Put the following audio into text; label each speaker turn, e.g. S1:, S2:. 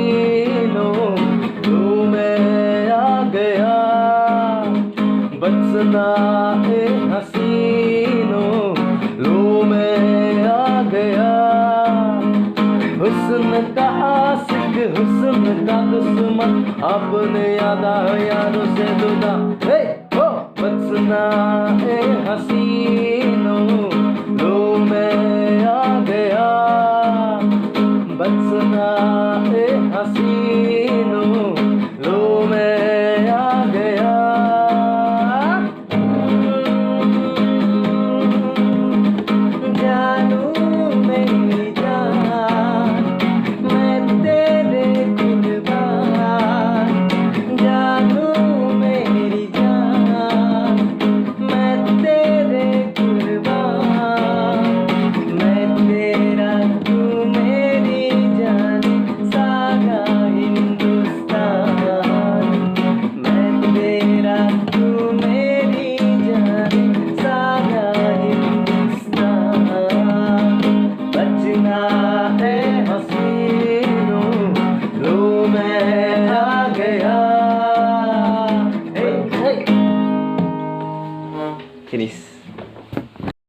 S1: हसीनों लो मैं आ गया, बचना ए हसीनों लो मैं आ गया। हुस्न का आशिक हुस्न का दुश्मन, आपने याद यारों से जुदा। हे हो बचना ए हसीनों लो मैं आ गया, बचना ए हसीनों